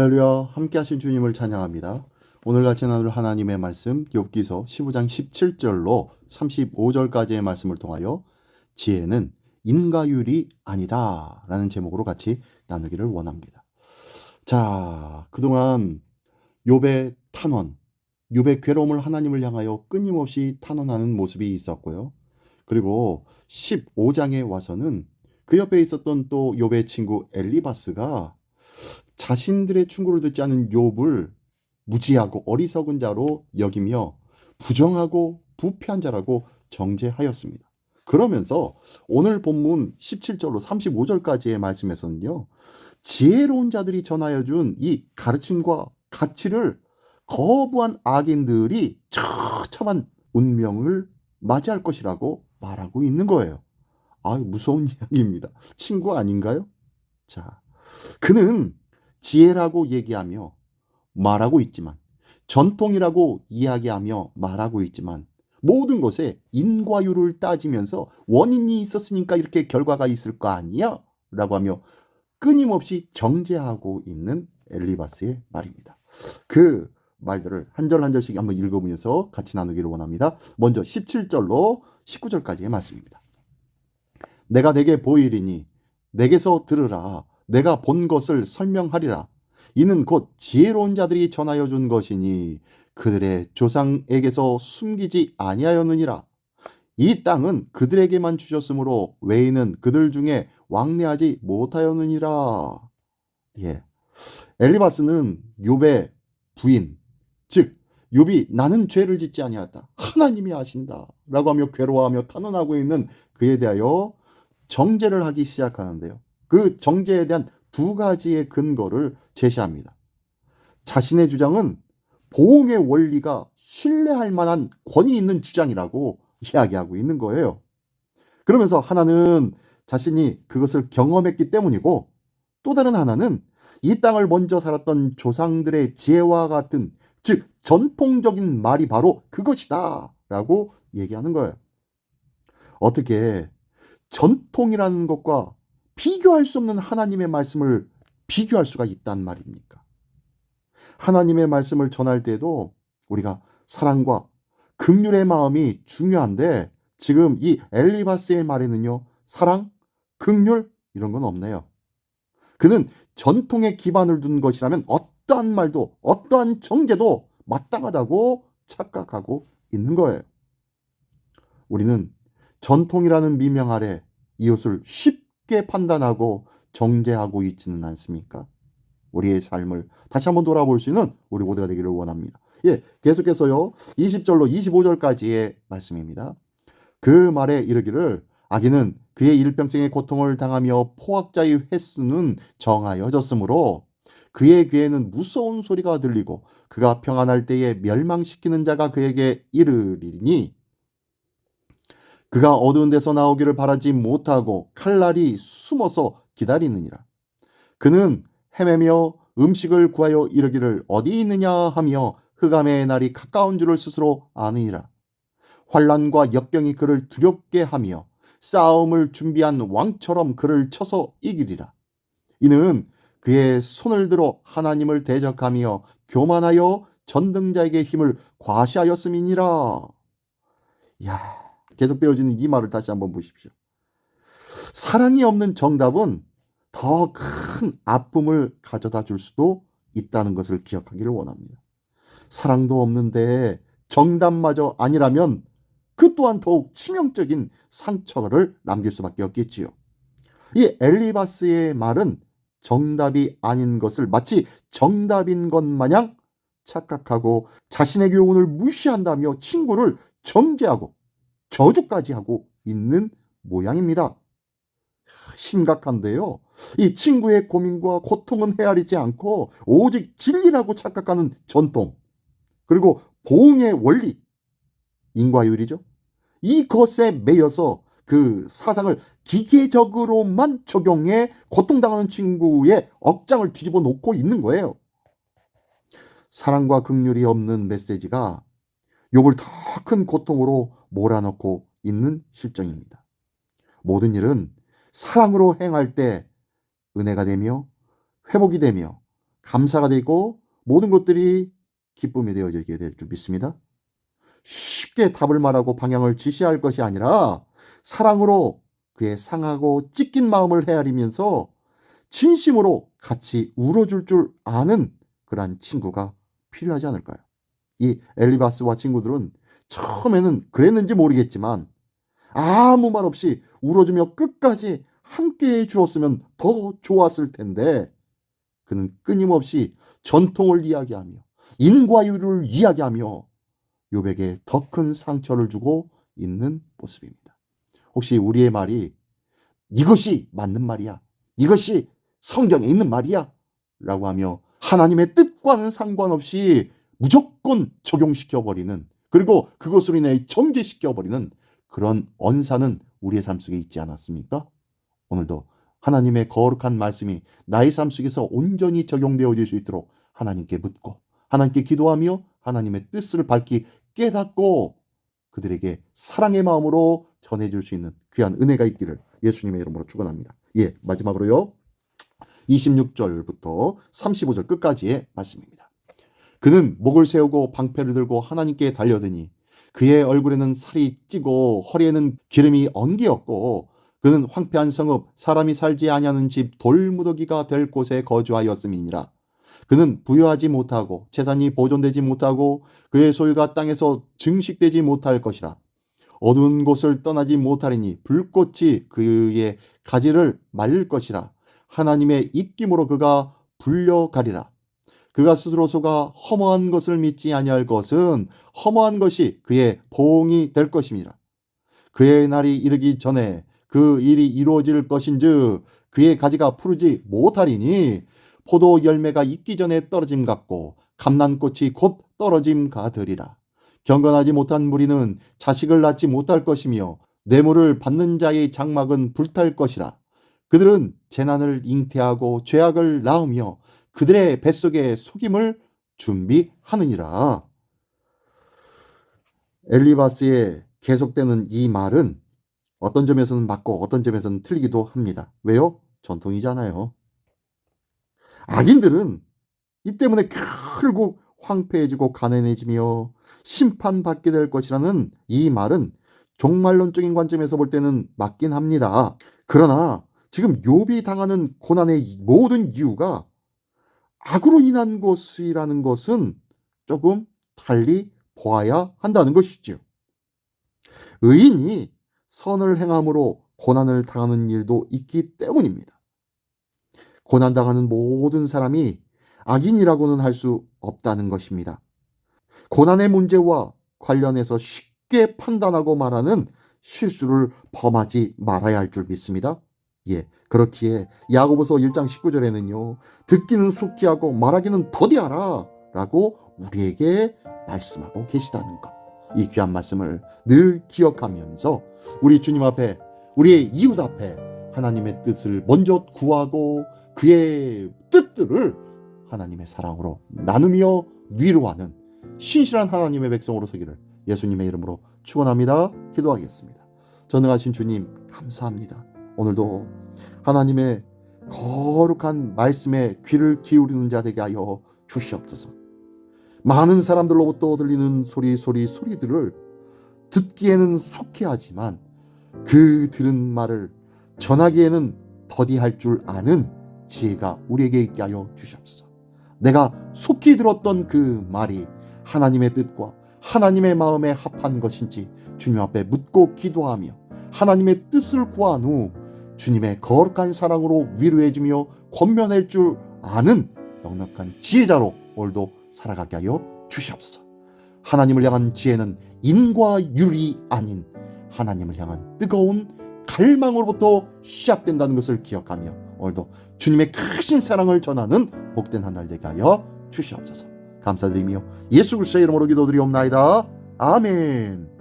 할렐루야, 함께 하신 주님을 찬양합니다. 오늘 같이 나눌 하나님의 말씀 욥기서 15장 17절로 35절까지의 말씀을 통하여 지혜는 인과율이 아니다 라는 제목으로 같이 나누기를 원합니다. 자, 그동안 욥의 탄원, 욥의 괴로움을 하나님을 향하여 끊임없이 탄원하는 모습이 있었고요. 그리고 15장에 와서는 그 옆에 있었던 또 욥의 친구 엘리바스가 자신들의 충고를 듣지 않은 욥을 무지하고 어리석은 자로 여기며 부정하고 부패한 자라고 정죄하였습니다. 그러면서 오늘 본문 17절로 35절까지의 말씀에서는요, 지혜로운 자들이 전하여 준 이 가르침과 가치를 거부한 악인들이 처참한 운명을 맞이할 것이라고 말하고 있는 거예요. 아, 무서운 이야기입니다. 친구 아닌가요? 자, 그는 지혜라고 얘기하며 말하고 있지만, 전통이라고 이야기하며 말하고 있지만, 모든 것에 인과율을 따지면서 원인이 있었으니까 이렇게 결과가 있을 거 아니야? 라고 하며 끊임없이 정죄하고 있는 엘리바스의 말입니다. 그 말들을 한 절 한 절씩 한번 읽어보면서 같이 나누기를 원합니다. 먼저 17절로 19절까지의 말씀입니다. 내가 내게 보이리니 내게서 들으라. 내가 본 것을 설명하리라. 이는 곧 지혜로운 자들이 전하여 준 것이니 그들의 조상에게서 숨기지 아니하였느니라. 이 땅은 그들에게만 주셨으므로 외인은 그들 중에 왕래하지 못하였느니라. 예. 엘리바스는 욥의 부인, 즉 욥이 나는 죄를 짓지 아니하였다, 하나님이 아신다라고 하며 괴로워하며 탄원하고 있는 그에 대하여 정죄를 하기 시작하는데요. 그 정죄에 대한 두 가지의 근거를 제시합니다. 자신의 주장은 보응의 원리가 신뢰할 만한 권위 있는 주장이라고 이야기하고 있는 거예요. 그러면서 하나는 자신이 그것을 경험했기 때문이고, 또 다른 하나는 이 땅을 먼저 살았던 조상들의 지혜와 같은, 즉 전통적인 말이 바로 그것이다 라고 얘기하는 거예요. 어떻게 전통이라는 것과 비교할 수 없는 하나님의 말씀을 비교할 수가 있단 말입니까? 하나님의 말씀을 전할 때도 우리가 사랑과 긍휼의 마음이 중요한데, 지금 이 엘리바스의 말에는요, 사랑, 긍휼 이런 건 없네요. 그는 전통에 기반을 둔 것이라면 어떠한 말도 어떠한 정죄도 마땅하다고 착각하고 있는 거예요. 우리는 전통이라는 미명 아래 이웃을 쉽게 판단하고 정죄하고 있지는 않습니까? 우리의 삶을 다시 한번 돌아볼 수 있는 우리 모두가 되기를 원합니다. 예, 계속해서요, 20절로 25절까지의 말씀입니다. 그 말에 이르기를 악인은 그의 일평생의 고통을 당하며 포악자의 횟수는 정하여졌으므로 그의 귀에는 무서운 소리가 들리고 그가 평안할 때에 멸망시키는 자가 그에게 이르리니 그가 어두운 데서 나오기를 바라지 못하고 칼날이 숨어서 기다리느니라. 그는 헤매며 음식을 구하여 이르기를 어디 있느냐 하며 흑암의 날이 가까운 줄을 스스로 아느니라. 환난과 역경이 그를 두렵게 하며 싸움을 준비한 왕처럼 그를 쳐서 이기리라. 이는 그의 손을 들어 하나님을 대적하며 교만하여 전등자에게 힘을 과시하였음이니라. 야, 계속되어지는 이 말을 다시 한번 보십시오. 사랑이 없는 정답은 더 큰 아픔을 가져다 줄 수도 있다는 것을 기억하기를 원합니다. 사랑도 없는데 정답마저 아니라면 그 또한 더욱 치명적인 상처를 남길 수밖에 없겠지요. 이 엘리바스의 말은 정답이 아닌 것을 마치 정답인 것 마냥 착각하고 자신의 교훈을 무시한다며 친구를 정죄하고 저주까지 하고 있는 모양입니다. 심각한데요, 이 친구의 고민과 고통은 헤아리지 않고 오직 진리라고 착각하는 전통, 그리고 보응의 원리, 인과율이죠. 이것에 매여서 그 사상을 기계적으로만 적용해 고통당하는 친구의 억장을 뒤집어 놓고 있는 거예요. 사랑과 긍휼이 없는 메시지가 욥을 더 큰 고통으로 몰아넣고 있는 실정입니다. 모든 일은 사랑으로 행할 때 은혜가 되며 회복이 되며 감사가 되고 모든 것들이 기쁨이 되어지게 될 줄 믿습니다. 쉽게 답을 말하고 방향을 지시할 것이 아니라 사랑으로 그의 상하고 찢긴 마음을 헤아리면서 진심으로 같이 울어줄 줄 아는 그러한 친구가 필요하지 않을까요? 이 엘리바스와 친구들은 처음에는 그랬는지 모르겠지만 아무 말 없이 울어주며 끝까지 함께해 주었으면 더 좋았을 텐데, 그는 끊임없이 전통을 이야기하며 인과율을 이야기하며 요백에 더 큰 상처를 주고 있는 모습입니다. 혹시 우리의 말이 이것이 맞는 말이야, 이것이 성경에 있는 말이야 라고 하며 하나님의 뜻과는 상관없이 무조건 적용시켜버리는, 그리고 그것으로 인해 정죄시켜버리는 그런 언사는 우리의 삶 속에 있지 않았습니까? 오늘도 하나님의 거룩한 말씀이 나의 삶 속에서 온전히 적용되어질 수 있도록 하나님께 묻고 하나님께 기도하며 하나님의 뜻을 밝히 깨닫고 그들에게 사랑의 마음으로 전해줄 수 있는 귀한 은혜가 있기를 예수님의 이름으로 축원합니다. 마지막으로요, 26절부터 35절 끝까지의 말씀입니다. 그는 목을 세우고 방패를 들고 하나님께 달려드니 그의 얼굴에는 살이 찌고 허리에는 기름이 엉기었고 그는 황폐한 성읍 사람이 살지 아니하는 집 돌무더기가 될 곳에 거주하였음이니라. 그는 부여하지 못하고 재산이 보존되지 못하고 그의 소유가 땅에서 증식되지 못할 것이라. 어두운 곳을 떠나지 못하리니 불꽃이 그의 가지를 말릴 것이라. 하나님의 입김으로 그가 불려가리라. 그가 스스로 속아 허무한 것을 믿지 아니할 것은 허무한 것이 그의 보응이 될 것임이라. 그의 날이 이르기 전에 그 일이 이루어질 것인즉 그의 가지가 푸르지 못하리니 포도 열매가 익기 전에 떨어짐 같고 감람꽃이 곧 떨어짐 같으리라. 경건하지 못한 무리는 자식을 낳지 못할 것이며 뇌물을 받는 자의 장막은 불탈 것이라. 그들은 재난을 잉태하고 죄악을 낳으며 그들의 뱃속에 속임을 준비하느니라. 엘리바스의 계속되는 이 말은 어떤 점에서는 맞고 어떤 점에서는 틀리기도 합니다. 왜요? 전통이잖아요. 악인들은 이 때문에 결국 황폐해지고 가난해지며 심판받게 될 것이라는 이 말은 종말론적인 관점에서 볼 때는 맞긴 합니다. 그러나 지금 욥이 당하는 고난의 모든 이유가 악으로 인한 것이라는 것은 조금 달리 보아야 한다는 것이죠. 의인이 선을 행함으로 고난을 당하는 일도 있기 때문입니다. 고난당하는 모든 사람이 악인이라고는 할 수 없다는 것입니다. 고난의 문제와 관련해서 쉽게 판단하고 말하는 실수를 범하지 말아야 할 줄 믿습니다. 그렇기에 야고보서 1장 19절에는요, 듣기는 속히 하고 말하기는 더디하라 라고 우리에게 말씀하고 계시다는 것, 이 귀한 말씀을 늘 기억하면서 우리 주님 앞에, 우리의 이웃 앞에 하나님의 뜻을 먼저 구하고 그의 뜻들을 하나님의 사랑으로 나누며 위로하는 신실한 하나님의 백성으로 서기를 예수님의 이름으로 축원합니다. 기도하겠습니다. 전능하신 주님, 감사합니다. 오늘도 하나님의 거룩한 말씀에 귀를 기울이는 자 되게 하여 주시옵소서. 많은 사람들로부터 들리는 소리들을 듣기에는 속해하지만 그 들은 말을 전하기에는 더디할 줄 아는 지혜가 우리에게 있게 하여 주시옵소서. 내가 속히 들었던 그 말이 하나님의 뜻과 하나님의 마음에 합한 것인지 주님 앞에 묻고 기도하며 하나님의 뜻을 구한 후 주님의 거룩한 사랑으로 위로해주며 권면할 줄 아는 넉넉한 지혜자로 오늘도 살아가게 하여 주시옵소서. 하나님을 향한 지혜는 인과 율이 아닌 하나님을 향한 뜨거운 갈망으로부터 시작된다는 것을 기억하며 오늘도 주님의 크신 사랑을 전하는 복된 한 날 되게 하여 주시옵소서. 감사드리며 예수 그리스도의 이름으로 기도드리옵나이다. 아멘.